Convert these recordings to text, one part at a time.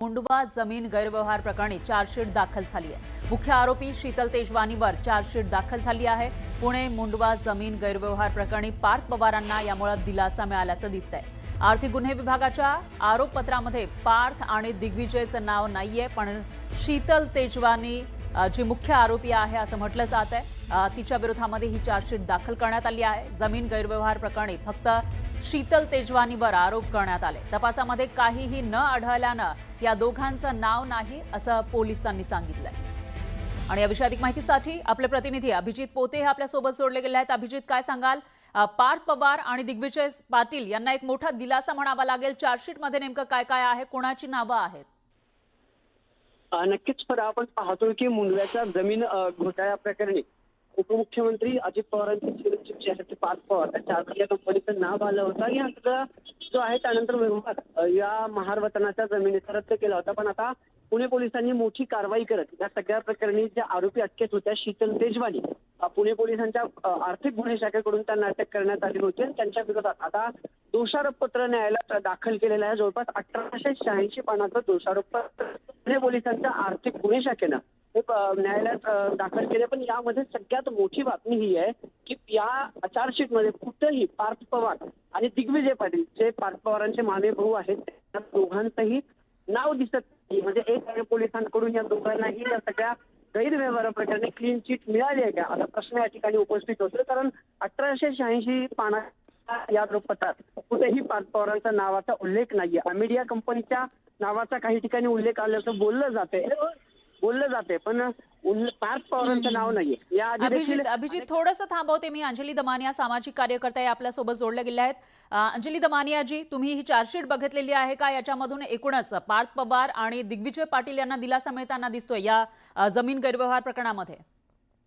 मुंडवा जमीन गैरव्यवहार प्रकरणी चार्जशीट दाखल झाली आहे। मुख्य आरोपी शीतल तेजवानीवर चार्जशीट दाखल झाली आहे। पुणे मुंडवा जमीन गैरव्यवहार प्रकरणी पार्थ पवारांना यामुळे दिलासा मिळाल्याचं दिसतंय। आर्थिक गुन्हे विभागाच्या आरोपपत्रामध्ये पार्थ आणि दिग्विजयचं नाव नाहीये, पण शीतल तेजवानी जी मुख्य आरोपी आहे असं म्हटलं जात आहे। तिच्या विरोधामध्ये ही चार्जशीट दाखल करण्यात आली आहे। जमीन गैरव्यवहार प्रकरणी फक्त शीतल तेजवानीवर आरोप करण्यात आले। तपासामध्ये काहीही न आढळल्यानं या दोघांचं नाव नाही असं पोलिसांनी सांगितलंय। आणि या विषयी अधिक माहितीसाठी आपले प्रतिनिधी अभिजित पोते हे आपल्या सोबत जोडले गेले आहेत। अभिजित, काय सांगाल? पार्थ पवार आणि दिग्विजय पाटील यांना एक मोठा दिलासा म्हणावा लागेल। चार्जशीट मध्ये नेमकं काय काय आहे, कोणाची नावं आहेत? नक्कीच आपण पाहतोय की मुंडव्याच्या जमीन घोटाळ्या प्रकरणी उपमुख्यमंत्री अजित पवारांचे चिरंजीव जे आहेत ते पार्थ पवार त्या कंपनीचं नाव आलं होतं। या जो आहे त्यानंतर व्यवहार या महारवतनाच्या जमिनीचा रद्द केला होता। पण आता पुणे पोलिसांनी मोठी कारवाई करत या सगळ्या प्रकरणी ज्या आरोपी अटकेत होत्या शीतल तेजवानी, पुणे पोलिसांच्या आर्थिक गुन्हे शाखेकडून त्यांना अटक करण्यात आली होती। त्यांच्या विरोधात आता दोषारोपपत्र न्यायालयात दाखल केलेलं आहे। जवळपास 1886 पानाचं दोषारोपपत्र पुणे पोलिसांच्या आर्थिक गुन्हे शाखेनं न्यायालयात दाखल केले। पण यामध्ये सगळ्यात मोठी बातमी ही आहे की या चार्जशीट मध्ये कुठेही पार्थ पवार आणि दिग्विजय पाटील जे पार्थ पवारांचे मामे भाऊ आहेत त्या दोघांचंही नाव दिसत नाही। म्हणजे एक पोलिसांकडून या दोघांनाही या सगळ्या गैरव्यवहार प्रकरणी क्लीन चिट मिळाली आहे का असा प्रश्न या ठिकाणी उपस्थित होतो। कारण 1886 पाना या आरोपपत्रात कुठेही पार्थ पवारांच्या नावाचा उल्लेख नाहीये। मीडिया कंपनीच्या नावाचा काही ठिकाणी उल्लेख आल्याचं बोललं जाते पण पार्थ पवारांचं नाव नाहीये। या अभिजित थोडंसं थांबवते मी। अंजली दमानिया सामाजिक कार्यकर्ता आपल्या सोबत जोडले गेले आहेत। अंजली दमानिया जी, तुम्ही ही चार्जशीट बघितलेली आहे का? याच्यामधून एकूणच पार्थ पवार आणि दिग्विजय पाटील यांना दिलासा मिळताना दिसतोय या जमीन गैरव्यवहार प्रकरणामध्ये?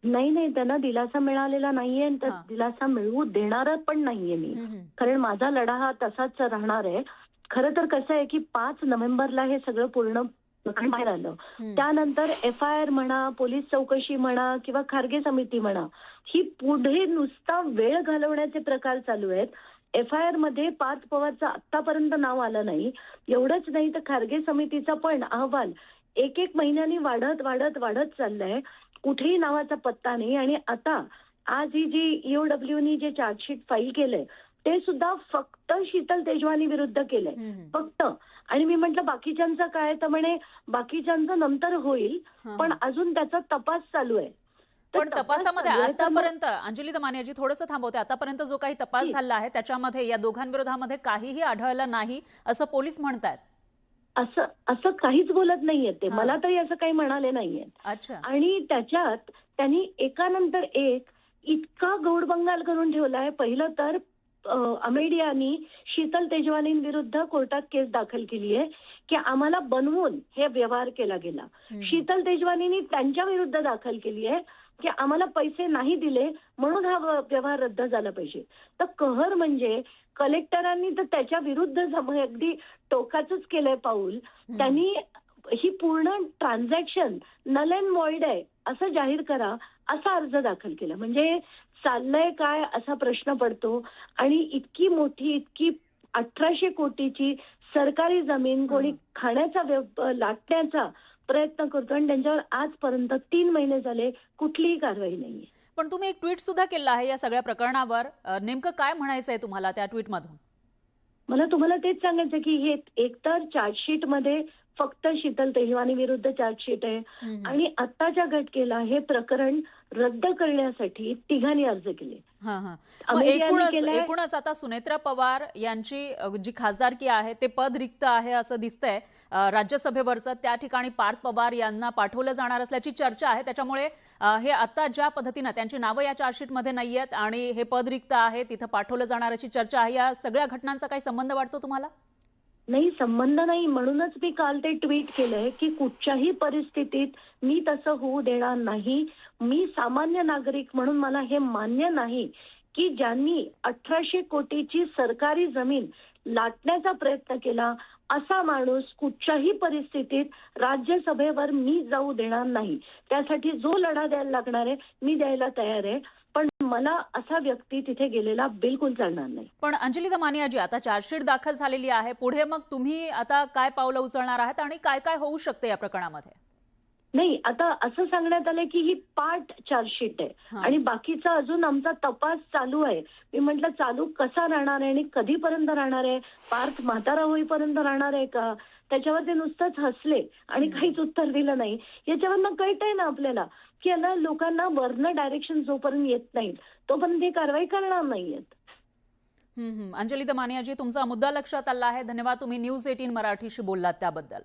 नाही, त्यांना दिलासा मिळालेला नाहीये, तर दिलासा मिळवू देणार पण नाहीये मी। कारण माझा लढा हा तसाच राहणार आहे। खरं तर कसं आहे की 5 नोव्हेंबरला हे सगळं पूर्ण बाहेर आलं। त्यानंतर FIR म्हणा, पोलीस चौकशी म्हणा किंवा खारगे समिती म्हणा, ही पुढे नुसता वेळ घालवण्याचे प्रकार चालू आहेत। FIR मध्ये पार्थ पवारचं आतापर्यंत नाव आलं नाही। एवढंच नाही तर खारगे समितीचा पण अहवाल एक महिन्यांनी वाढत चाललाय। कुठेही नावाचा पत्ता नाही। आणि आता आज ही जी EOWनी जे चार्जशीट फाईल केलंय ते सुद्धा फक्त शीतल तेजवानी विरुद्ध केलंय, फक्त। आणि मी म्हटलं बाकीच्यांचं काय, तर म्हणे बाकीच्यांचं नंतर होईल, पण अजून त्याचा तपास चालू आहे। पण तपासामध्ये आतापर्यंत, अंजली दमानियाजी थोडंसं थांबवते, आतापर्यंत जो काही तपास झाला आहे त्याच्यामध्ये या दोघांविरोधामध्ये काहीही आढळलं नाही असं पोलीस म्हणतात। असं काहीच बोलत नाहीये ते, मला तरी असं काही म्हणाले नाहीये। अच्छा। आणि त्याच्यात त्यांनी एकानंतर एक इतका गौडबंगाल करून ठेवलाय। पहिलं तर अमेडियानी शीतल तेजवानींविरुद्ध कोर्टात केस दाखल केली आहे की आम्हाला बनवून हे व्यवहार केला गेला। शीतल तेजवानींनी त्यांच्या विरुद्ध दाखल केली आहे की आम्हाला पैसे नाही दिले म्हणून हा व्यवहार रद्द झाला पाहिजे। तर कहर म्हणजे कलेक्टरांनी तर त्याच्या विरुद्ध अगदी टोकाचंच केलंय पाऊल। त्यांनी ही पूर्ण ट्रान्झॅक्शन नल अँड व्हॉइड आहे असं जाहीर करा असा अर्ज दाखल केला। म्हणजे चाललंय काय असा प्रश्न पडतो। आणि इतकी मोठी, इतकी 1800 कोटीची सरकारी जमीन कोणी खाण्याचा लाटण्याचा प्रयत्न करतो आणि त्यांच्यावर आजपर्यंत 3 महिने झाले कुठलीही कारवाई नाहीये। पण तुम्ही एक ट्विट सुद्धा केलं आहे या सगळ्या प्रकरणावर, नेमकं काय म्हणायचंय तुम्हाला त्या ट्विटमधून? मला तुम्हाला तेच सांगायचं की हे एकतर चार्जशीट मध्ये फक्त शीतल तेजवानी विरुद्ध चार्जशीट आहे आणि आत्ताच्या घटनेला हे प्रकरण रद्द करण्यासाठी तिघांनी अर्ज केले। एकूणच आता सुनेत्रा पवार यांची जी खासदारकी आहे ते पद रिक्त आहे असं दिसतंय राज्यसभेवरचं। त्या ठिकाणी पार्थ पवार यांना पाठवलं जाणार असल्याची चर्चा आहे। त्याच्यामुळे हे आता ज्या पद्धतीनं त्यांची नावं या चार्जशीटमध्ये नाहीयेत आणि हे पद रिक्त आहे, तिथं पाठवलं जाणार अशी चर्चा आहे, या सगळ्या घटनांचा काही संबंध वाटतो तुम्हाला? नाही, संबंध नाही। म्हणूनच मी काल ते ट्विट केलंय की कुठच्याही परिस्थितीत मी तसं होऊ देणार नाही। मी सामान्य नागरिक म्हणून मला हे मान्य नाही की ज्यांनी 1800 कोटीची सरकारी जमीन लाटण्याचा प्रयत्न केला असा माणूस कुठच्याही परिस्थितीत राज्यसभेवर मी जाऊ देणार नाही। त्यासाठी जो लढा द्यायला लागणार आहे मी द्यायला तयार आहे। पण मला असा व्यक्ती तिथे गेलेला बिलकुल चालणार नाही. पण अंजली दमानियाजी, आता चार्जशीट दाखल झालेली आहे, पुढे मग तुम्ही आता काय पावलं उचलणार आहात आणि काय काय होऊ शकते या प्रकरणामध्ये? नाही, आता असं सांगण्यात आलंय की ही पार्ट चार्जशीट आहे आणि बाकीचा अजून आमचा तपास चालू आहे. मी म्हटलं चालू कसा राहणार आहे आणि कधीपर्यंत राहणार आहे? पार्थ म्हातारा होईपर्यंत राहणार आहे का? त्याच्यावर ते नुसतंच हसले आणि काहीच उत्तर दिलं नाही. याच्यावरनं कळतंय ना आपल्याला की याला लोकांना वरनं डायरेक्शन जोपर्यंत येत नाहीत तोपर्यंत ही कारवाई करणार नाहीयेत. अंजली दमानियाजी, तुमचा मुद्दा लक्षात आला आहे. धन्यवाद, तुम्ही न्यूज 18 मराठीशी बोललात त्याबद्दल.